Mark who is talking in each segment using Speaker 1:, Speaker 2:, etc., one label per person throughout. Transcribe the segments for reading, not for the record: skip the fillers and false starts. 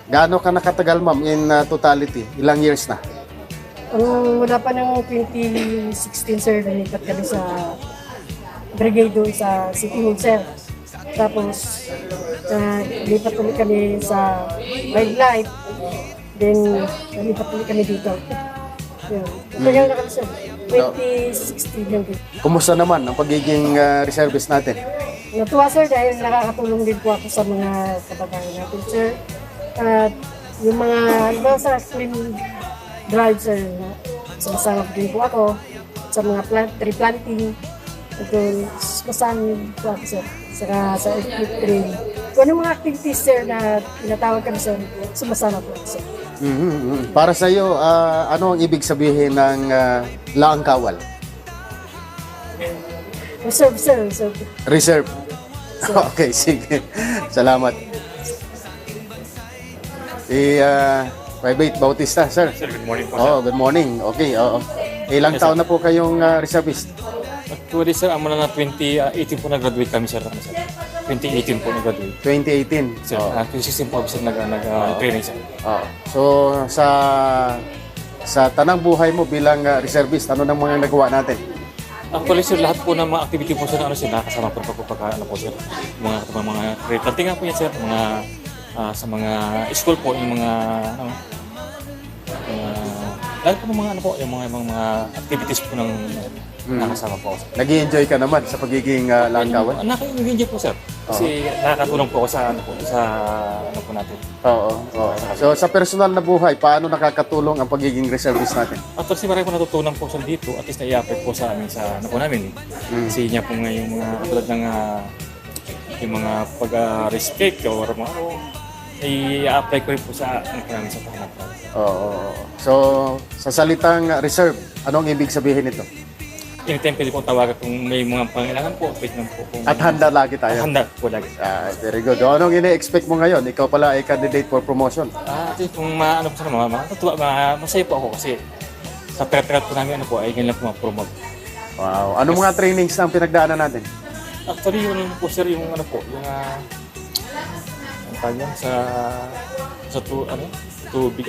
Speaker 1: Gaano ka nakatagal, ma'am, in totality? Ilang years na?
Speaker 2: Mula pa ng 2016, sir, nalipat kami sa brigade doon sa City Hall, sir. Tapos, lipat ulit kami sa wildlife. Then, nalipat ulit kami dito. Yun. Tagal na kami, sir. 2016 yung dito.
Speaker 1: Kumusta naman ang pagiging reservist natin?
Speaker 2: Natuwa, sir, dahil nakakatulong din po ako sa mga kababayan natin, sir. At yung mga, iba sa clean drive, sir, sumasama din po ako sa mga tree planting. Ito, kasama po ako, sir, saka sa earthquake training. Kung anong mga activities, sir, na tinatawag kami, sir, sumasama po ako, sir.
Speaker 1: Para sa iyo, ano ang ibig sabihin ng laang kawal?
Speaker 2: Reserve, sir, reserve.
Speaker 1: Reserve. Okay, sige. Salamat. Private Bautista, sir.
Speaker 3: Sir, good morning po.
Speaker 1: Oh, good morning. Okay, oo. Ilang taon na po kayong reservist?
Speaker 3: Actually, sir, amo na 2018 po nag-graduate kami, sir. 2018 po nag-graduate.
Speaker 1: 2018.
Speaker 3: Sir, 2016 po, sir, nag-training, sir.
Speaker 1: Oo. So, sa tanang buhay mo bilang reservist, ano nang mga nagawa natin?
Speaker 3: Actually, sir, lahat po ng mga activity po, sir, nakasama po ano po, sir. Mga planting po yan, sir. Sa mga school po, yung mga, lahat po ng mga, yung mga activities po ng nakasama po, sir.
Speaker 1: Nag-i-enjoy ka naman sa pagiging langkawan?
Speaker 3: Nag-enjoy po, sir. Kasi nakakatulong po ako sa ano po natin.
Speaker 1: Oo. So, sa personal na buhay, paano nakakatulong ang pagiging reservist natin?
Speaker 3: Actually, marami po natutunan po sir dito. At least na-i-apply po sa amin sa ano po namin. Kasi niya po nga yung mga katulad ng yung mga pag-respect or mga i-apply ko rin po sa ano po namin sa tahanan po.
Speaker 1: Oo. So, sa salitang reserve, anong ibig sabihin nito?
Speaker 3: Anytime pwede pong tawagan kung may mga pangailangan po. Pwede naman po kung
Speaker 1: At handa lagi tayo.
Speaker 3: handa po lagi.
Speaker 1: Very good. Anong ine-expect mo ngayon? Ikaw pala ay candidate for promotion.
Speaker 3: At least kung ano po sa masaya po ako kasi sa pera po namin ano po ay ganyan lang po ma-promote.
Speaker 1: Wow. Anong mga trainings na ang pinagdaanan natin?
Speaker 3: Actually, yun po sir, yung ano po, yung ang tawag yan, tubig,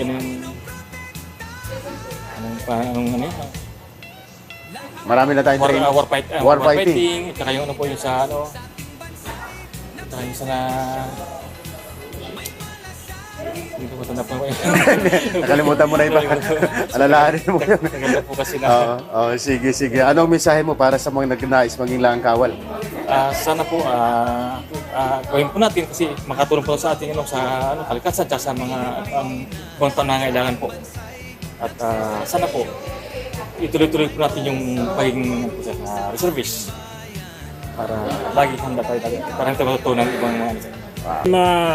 Speaker 1: Marami na tayong training.
Speaker 3: war fighting, at saka yung ano po yung sa at saka yung sa hindi ko matanda po.
Speaker 1: Nakalimutan mo na iba. Alalahanin mo yun.
Speaker 3: Naganda po kasi na.
Speaker 1: Sige. Anong mensahe mo para sa mga nagnais maging langkawal?
Speaker 3: Sana po gawin po natin kasi makatulong po sa ating sa kalikasan at sa mga kung pangangailangan po. At sana po ituloy-tuloy po natin yung pagiging reservist para lagi handa tayo para hindi matutunan ibang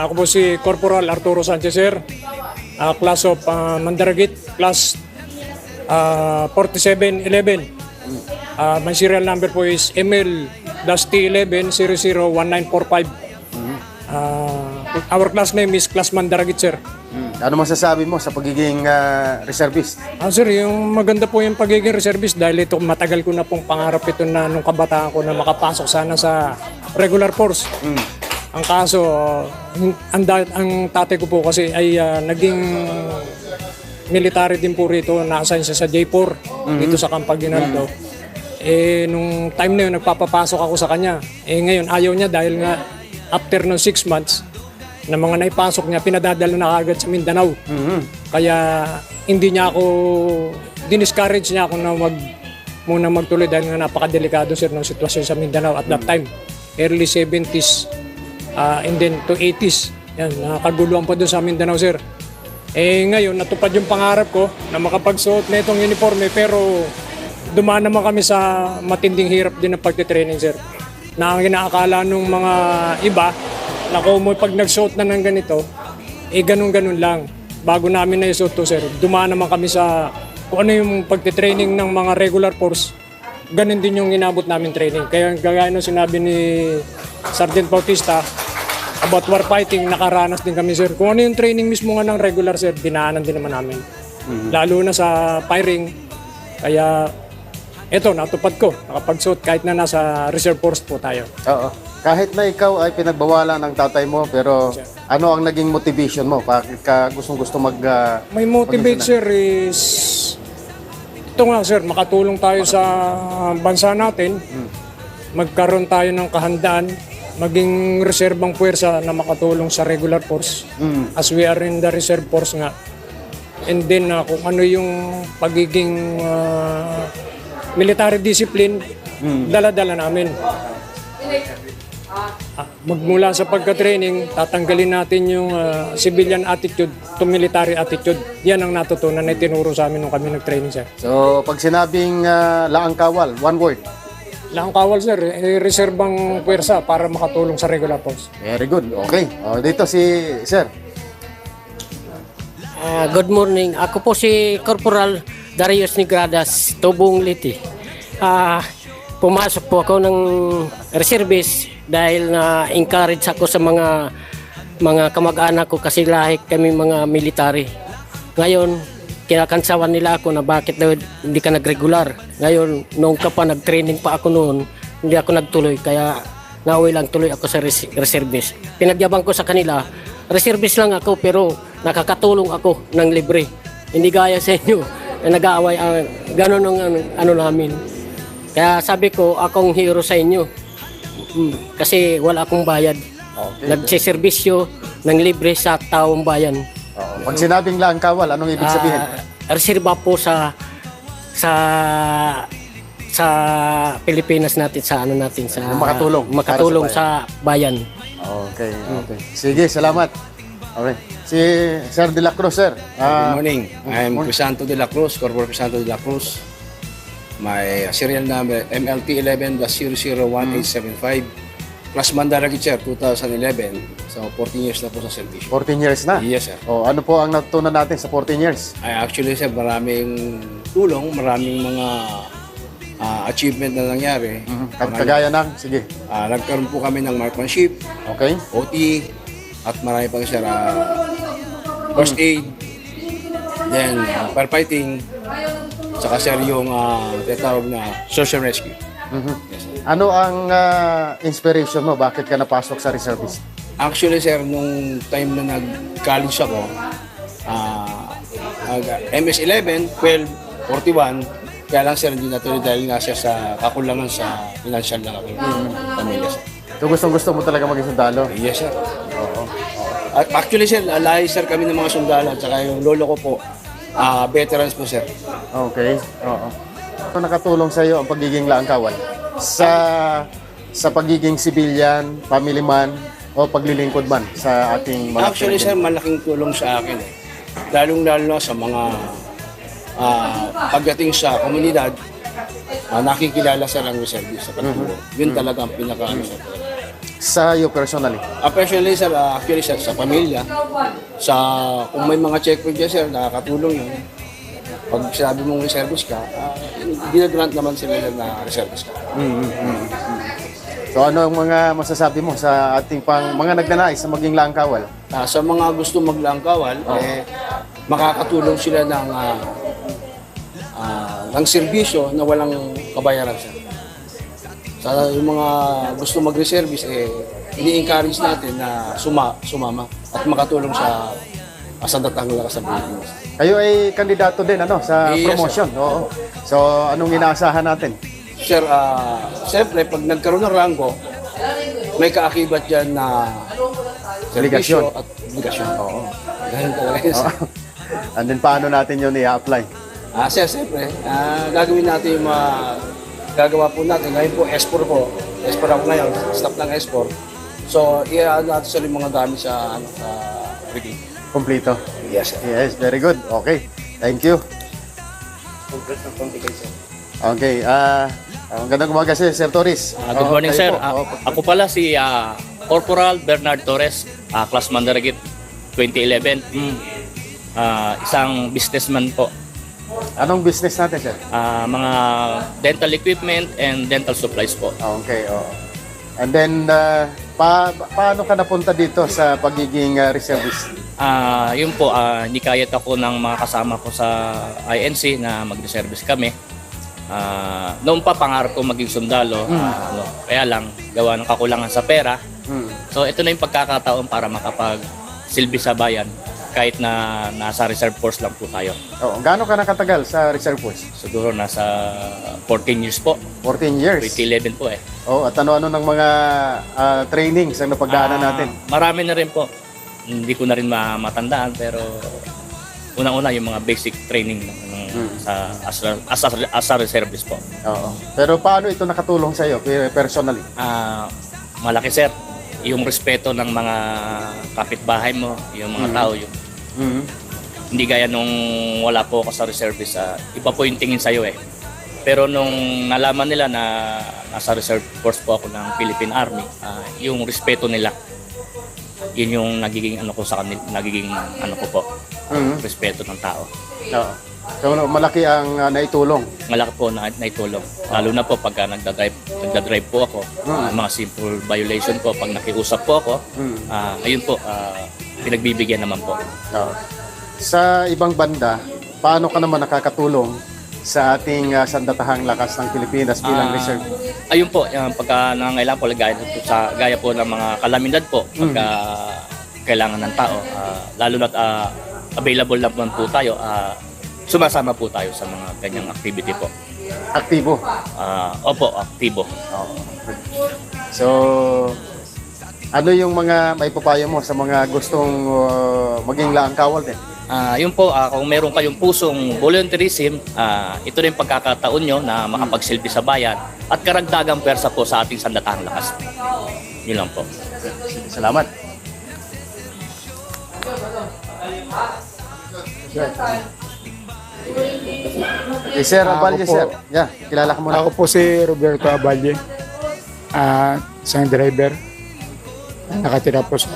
Speaker 4: Ako po si Corporal Arturo Sanchez, sir. Class of Mandaragit, class 4711. My serial number po is ML-T11001945. Our class name is Class Mandaragit, sir.
Speaker 1: Ano masasabi mo sa pagiging reservist?
Speaker 4: Sir, yung maganda po yung pagiging reservist dahil ito matagal ko na pong pangarap ito na nung kabataan ko na makapasok sana sa regular force. Ang kaso, ang tatay ko po kasi ay naging military din po rito, na-assign siya sa J4 dito sa Camp Aguinaldo. Nung time na yun, nagpapapasok ako sa kanya. Ngayon, ayaw niya dahil nga after ng 6 months na mga naipasok niya, pinadadala na agad sa Mindanao. Kaya hindi niya ako, diniscourage niya ako na muna magtuloy dahil nga napakadelikado sir ng sitwasyon sa Mindanao at that time. Early 70s and then to 80s. Yan, nakakaguluhan pa doon sa Mindanao sir. Ngayon, natupad yung pangarap ko na makapagsuot na itong uniforme pero dumaan naman kami sa matinding hirap din ng pagtitraining sir. Na ang inaakala nung mga iba, na kung pag nagsuot na ng ganito, ganun-ganun lang. Bago namin na isuot to sir, dumaan naman kami sa kung ano yung pagtitraining ng mga regular force, ganun din yung inabot namin training. Kaya gaya nung sinabi ni Sergeant Bautista, about war fighting, nakaranas din kami sir. Kung ano yung training mismo nga ng regular sir, dinaanan din naman namin. Lalo na sa firing. Kaya eto, natupad ko. Nakapagsuot kahit na nasa reserve force po tayo.
Speaker 1: Oo. kahit na ikaw ay pinagbawalan ng tatay mo, pero ano ang naging motivation mo? Bakit ka gustong-gusto
Speaker 4: May motivate, sir, is ito nga, sir, makatulong tayo sa bansa natin. Magkaroon tayo ng kahandaan, maging reserbang puwersa na makatulong sa regular force. As we are in the reserve force nga. And then kung ano yung pagiging military discipline, dala-dala namin. Magmula sa pagka-training, tatanggalin natin yung civilian attitude to military attitude. Yan ang natutunan na tinuro sa amin nung kami nag-training, sir.
Speaker 1: So, pag sinabing laang kawal, one word.
Speaker 4: Laang kawal, sir, reserbang puwersa para makatulong sa regular force.
Speaker 1: Very good. Okay. Dito si Sir.
Speaker 5: Good morning. Ako po si Corporal Darius Nigradas, Tubong Liti. Pumasok po ako ng reservist dahil na-encourage ako sa mga kamag-anak ko kasi lahi kami mga military. Ngayon, kinakansawan nila ako na bakit daw hindi ka nag-regular. Ngayon, nung ka pa nag-training pa ako noon, hindi ako nagtuloy kaya nauwi lang tuloy ako sa reservist. Pinagyabang ko sa kanila, reservist lang ako pero nakakatulong ako ng libre. Hindi gaya sa inyo na nag-aaway, gano'n ang ano namin. Kaya sabi ko, akong hero sa inyo. Kasi wala akong bayad.
Speaker 1: Okay.
Speaker 5: Nagsiservisyo ng libre sa taong bayan.
Speaker 1: Pag sinabing laang kawal, anong ibig sabihin?
Speaker 5: Reserba po sa Pilipinas natin, sa ano natin, sa
Speaker 1: Yung makatulong.
Speaker 5: makatulong
Speaker 1: Para
Speaker 5: sa bayan.
Speaker 1: Okay. Sige, salamat. Okay. Si Sir De La Cruz, sir.
Speaker 6: Good morning. I'm Crisanto de la Cruz, Corporal Crisanto de la Cruz. My serial number MLT11-001875. Class Mandaragit, sir, 2011. So 14 years na po sa servisyo.
Speaker 1: 14 years na?
Speaker 6: Yes, sir.
Speaker 1: Ano po ang natutunan natin sa 14 years?
Speaker 6: Actually, sir, maraming tulong, maraming mga achievement na nangyari.
Speaker 1: Kagaya ng, sige.
Speaker 6: Nagkaroon po kami ng marksmanship,
Speaker 1: Okay?
Speaker 6: OT, at marami pang, sir, first aid, then firefighting, saka, sir, yung tinatawag na social rescue.
Speaker 1: Ano ang inspiration mo? Bakit ka napasok sa reservist?
Speaker 6: Actually, sir, nung time na nag-college ako, MS-11, 12, 41, kaya lang, sir, hindi natuloy dahil nga siya sa kakulangan sa financial ng aking pamilya, sir.
Speaker 1: So gustong-gusto mo talaga maging sundalo?
Speaker 6: Yes, sir. Actually, sir, alay, sir, kami ng mga sundalo at saka yung lolo ko po, veterans po, sir.
Speaker 1: Okay. Oo. Ano nakatulong sa iyo ang pagiging laang kawal? Sa pagiging civilian, family man, o paglilingkod man sa ating mga
Speaker 6: Actually, sir, malaking tulong sa akin. Lalong-lalo na sa mga pagdating sa komunidad, nakikilala sa lang reservist sa pagtulong. Yun talaga ang pinaka-ano sa
Speaker 1: Sa iyo personally?
Speaker 6: personally, sir, actually, sir, sa pamilya, kung may mga checkpoint dyan, sir, nakakatulong yun. Pag sinabi mong reservist ka, ginagrant naman sila na reservist ka.
Speaker 1: So ano ang mga masasabi mo sa ating mga nagnanais na maging laang kawal?
Speaker 6: Sa mga gusto maglangkawal, makakatulong sila ng serbisyo na walang kabayaran, sir. Sa yung mga gusto mag-reservice, ini-encourage natin na sumama at makatulong sa datang lakas sa Pilipinas.
Speaker 1: Kayo ay kandidato din sa
Speaker 6: Yes,
Speaker 1: promotion. Oo. So anong inaasahan natin?
Speaker 6: Sir, siyempre, pag nagkaroon ng rango, may kaakibat dyan na
Speaker 1: Obligasyon.
Speaker 6: serbisyo at obligasyon. Oo. Ganun talaga yun, sir.
Speaker 1: And then paano natin yun i-apply?
Speaker 6: Sir, siyempre, gagawin natin yung gagawa po natin. Ngayon po, S4 po. S4 ako ngayon, staff ng S4. So, i-ano natin sa mga gamit sa brigade.
Speaker 1: Kompleto.
Speaker 6: Yes, sir.
Speaker 1: Yes, very good. Okay. Thank you.
Speaker 6: Congrats ng konti kayo, sir.
Speaker 1: Okay. Ang gandang umaga Sir Torres.
Speaker 7: Good morning,
Speaker 1: kayo
Speaker 7: sir.
Speaker 1: po.
Speaker 7: Ako pala si Corporal Bernard Torres, Class Mandaragit 2011. Isang businessman po.
Speaker 1: Anong business natin, sir?
Speaker 7: Mga dental equipment and dental supplies po.
Speaker 1: Okay. And then, paano ka napunta dito sa pagiging reservist?
Speaker 7: Yun po, nikayat ako ng mga kasama ko sa INC na mag-reservice kami. Noon pa pangarap ko maging sundalo, kaya lang gawa ng kakulangan sa pera. So ito na yung pagkakataon para makapag-silbi sa bayan kahit na nasa reserve force lang po tayo.
Speaker 1: Oo. Gaano ka nakatagal sa reserve force?
Speaker 7: Siguro nasa 14 years po,
Speaker 1: 14 years.
Speaker 7: 2011 po eh.
Speaker 1: Oh, at ano-ano ng mga trainings ang napagdaanan natin?
Speaker 7: Marami na rin po. Hindi ko na rin matandaan pero unang-una yung mga basic training sa as a reservist po.
Speaker 1: Oo. Pero paano ito nakatulong sa iyo personally?
Speaker 7: Malaki sir, yung respeto ng mga kapitbahay mo, yung mga tao, yung hindi gaya nung wala po ako sa reservist, iba po yung tingin sa'yo eh. Pero nung nalaman nila na nasa reserve force po ako ng Philippine Army, yung respeto nila, yun yung nagiging ano ko sa kanila, nagiging ano ko po, respeto ng tao.
Speaker 1: Oo. So malaki ang naitulong.
Speaker 7: Malaki po na naitulong. Lalo na po pagka nagda-drive po ako, mga simple violation po, pag nakiusap po ako, ayun po, pinagbibigyan naman po.
Speaker 1: Oo. Sa ibang banda, paano ka naman nakakatulong sa ating sandatahang lakas ng Pilipinas bilang reserve?
Speaker 7: Ayun po, pagka nangangailangan po, gaya po ng mga kalamidad po, pagka kailangan ng tao, lalo na available naman po tayo, sumasama po tayo sa mga ganyang activity po.
Speaker 1: Aktibo.
Speaker 7: Opo, aktibo.
Speaker 1: Oo. So, ano yung mga maipapayo mo sa mga gustong maging laang kawal din?
Speaker 7: Yun po, kung meron kayong pusong volunteerism, ito rin pagkakataon nyo na makapagsilbi sa bayan at karagdagang pwersa po sa ating sandatahang lakas. Yun lang po.
Speaker 1: Salamat. Okay, Sir Abalye,
Speaker 8: Ako po.
Speaker 1: sir. Yeah, kilala ka muna.
Speaker 8: Ako po si Roberto Abalye, isang driver. Nakatira po sa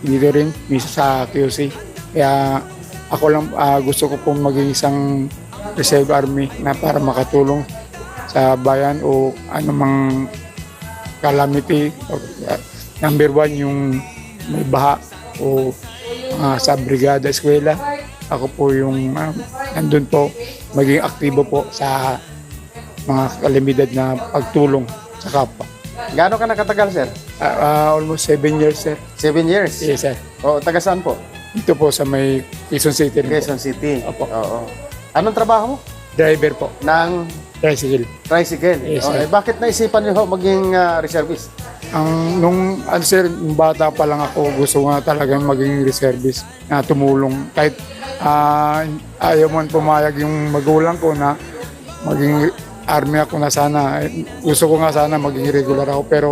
Speaker 8: dito rin, mismo sa QC. Kaya ako lang gusto ko pong maging isang reserve army na para makatulong sa bayan o anumang calamity. Number one, yung may baha o sa brigada, eskwela. Ako po yung nandun po, maging aktibo po sa mga kalamidad na pagtulong sa kapwa.
Speaker 1: Gaano ka nakatagal, sir?
Speaker 8: Almost 7 years, sir.
Speaker 1: 7 years?
Speaker 8: Yes, sir.
Speaker 1: O, taga saan po?
Speaker 8: Ito po sa may Quezon City rin po.
Speaker 1: Quezon City.
Speaker 8: Opo.
Speaker 1: Oo. Anong trabaho mo?
Speaker 8: Driver po,
Speaker 1: Ng
Speaker 8: tricycle.
Speaker 1: tricycle.
Speaker 8: Yes,
Speaker 1: O,
Speaker 8: sir.
Speaker 1: bakit naisipan niyo maging reservist?
Speaker 8: Nung sir, nung bata pa lang ako, gusto ko nga talagang maging reservist na tumulong. Kahit ayaw man pumayag yung magulang ko na maging army ako na sana. Gusto ko nga sana maging regular ako, pero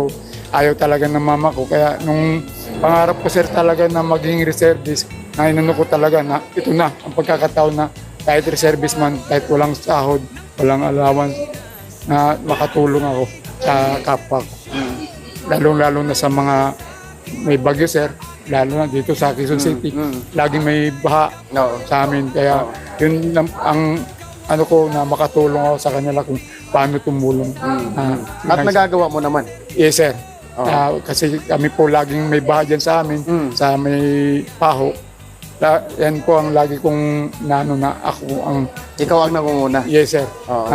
Speaker 8: ayaw talaga ng mama ko. Kaya nung pangarap ko sir talaga na maging reservist, na inano ko talaga na ito na ang pagkakataon na kahit reservist man, kahit walang sahod, walang allowance, na makatulong ako sa kapwa ko. Lalo na sa mga may bagyo sir, lalo na dito sa Quezon City, laging may baha
Speaker 1: No.
Speaker 8: sa amin. Kaya yun ang ano ko na makatulong ako sa kanila kung paano tumulong.
Speaker 1: At nagagawa mo naman.
Speaker 8: Yes sir.
Speaker 1: Oo.
Speaker 8: Kasi kami po laging may baha dyan sa amin, sa may paho. Yan po ang lagi kong na ako ang
Speaker 1: Ikaw ang nangunguna.
Speaker 8: yes sir,
Speaker 1: Oo.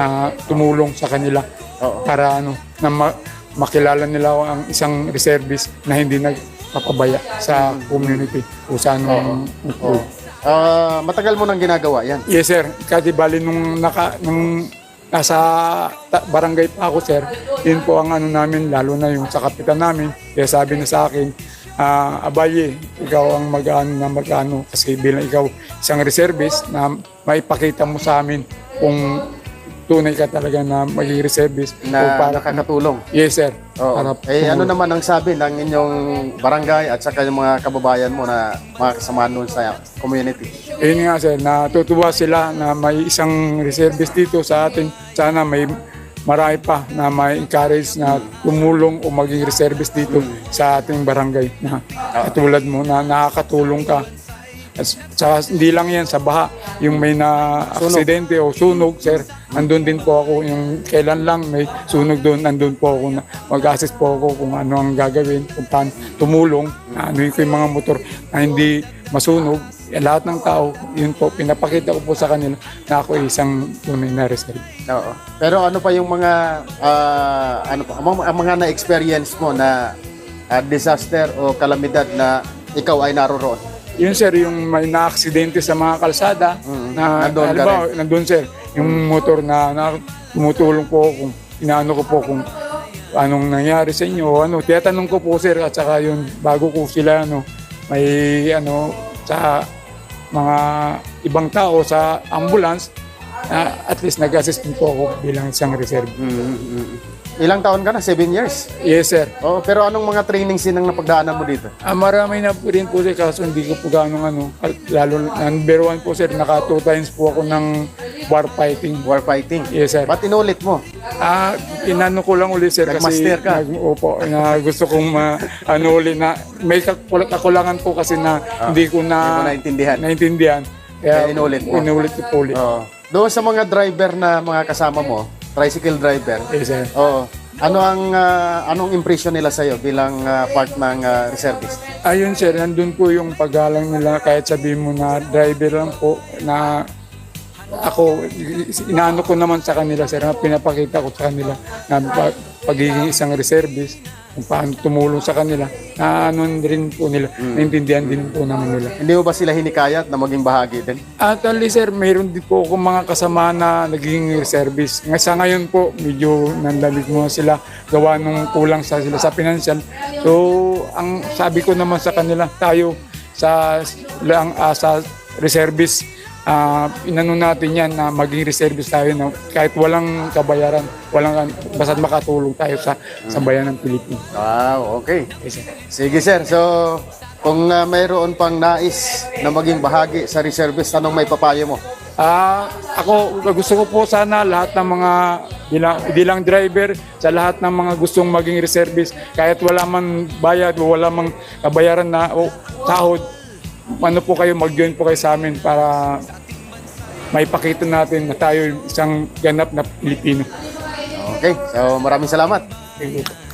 Speaker 8: tumulong sa kanila
Speaker 1: Oo.
Speaker 8: para na makilala nila ako ang isang reservist na hindi nagpapabaya sa community o sa anong
Speaker 1: Oo. Matagal mo nang ginagawa yan.
Speaker 8: Yes sir, kasi bali nung nasa barangay pa ako sir, yun po ang ano namin, lalo na yung sa kapitan namin, kaya sabi na sa akin, Abaye, ikaw ang magano kasi bilang ikaw isang reservist na maipakita mo sa amin kung tunay ka talaga na maging reservist
Speaker 1: Na
Speaker 8: o para
Speaker 1: nakakatulong.
Speaker 8: yes sir.
Speaker 1: Oo.
Speaker 8: Para
Speaker 1: Ano
Speaker 8: tumulong.
Speaker 1: naman ang sabi ng inyong barangay at saka yung mga kababayan mo na mga kasamahan nun sa community?
Speaker 8: Ayun nga sir, natutuwa sila na may isang reservist dito sa atin. Sana may marami pa na may encourage na tumulong o maging reservist dito sa ating barangay na katulad mo na nakakatulong ka. Sa hindi lang yan sa baha, yung may na aksidente o sunog, sir, andun din po ako. Yung kailan lang may sunog doon, andun po ako na mag-assist po ako kung ano ang gagawin, kung paano tumulong, na ano yung mga motor na hindi masunog, lahat ng tao, yun po, pinapakita ko po sa kanila na ako ay isang tunay na reserve.
Speaker 1: Oo. Pero ano pa yung mga ano pa, ang mga na-experience mo na disaster o kalamidad na ikaw ay naroroon?
Speaker 8: Yun sir, yung may na-aksidente sa mga kalsada, na
Speaker 1: Nandun ka
Speaker 8: halimbawa, nandun sir, yung motor na tumutulong po kung inaano ko po kung anong nangyari sa inyo, ano, tinatanong ko po sir, at saka yun, bago ko sila, ano, may, ano, sa mga ibang tao sa ambulance, at least nag-assist din po ako bilang isang reserve.
Speaker 1: Ilang taon ka na? 7 years?
Speaker 8: Yes sir.
Speaker 1: Oh, pero anong mga trainings din ang napagdaanan mo dito?
Speaker 8: Marami na po rin po sir, kaso hindi ko po ganong ano, lalo number 1 po sir, naka 2 times po ako ng war fighting.
Speaker 1: War fighting?
Speaker 8: Yes sir.
Speaker 1: Ba't inulit mo?
Speaker 8: Inano ko lang ulit sir kasi
Speaker 1: Nag-master ka?
Speaker 8: opo, na gusto kong ano ulit na may kakulangan po kasi na hindi ko
Speaker 1: Hindi mo naintindihan.
Speaker 8: naintindihan.
Speaker 1: Kaya inulit mo?
Speaker 8: Inulit ko po ulit.
Speaker 1: Oo. Doon sa mga driver na mga kasama mo, tricycle driver,
Speaker 8: Yes sir.
Speaker 1: oo. Anong impression nila sa iyo bilang part ng reservist?
Speaker 8: Ayun sir, nandun po yung paggalang nila kahit sabihin mo na driver lang po na ako, inaano ko naman sa kanila sir, na pinapakita ko sa kanila na pagiging isang reservist, kung paano tumulong sa kanila, na ano rin po nila, naintindihan din po naman nila.
Speaker 1: Hindi mo ba sila hinikayat na maging bahagi din?
Speaker 8: At sir, mayroon din po akong mga kasama na naging reservist. Sa ngayon po, medyo nandalig mo sila gawa nung kulang sila sa financial. So, ang sabi ko naman sa kanila, tayo sa reservist, inano natin yan na maging reservist tayo na kahit walang kabayaran, basta makatulong tayo sa bayan ng Pilipinas.
Speaker 1: Wow, okay. Sige sir, so kung mayroon pang nais na maging bahagi sa reservist, anong may papayo mo?
Speaker 8: Ako, gusto ko po sana lahat ng mga bilang driver, sa lahat ng mga gustong maging reservist, kahit wala man bayad o wala mang kabayaran na o sahod, ano po kayo, mag-join po kayo sa amin para maipakita natin na tayo isang ganap na Pilipino.
Speaker 1: Okay, so maraming salamat.
Speaker 8: Thank you.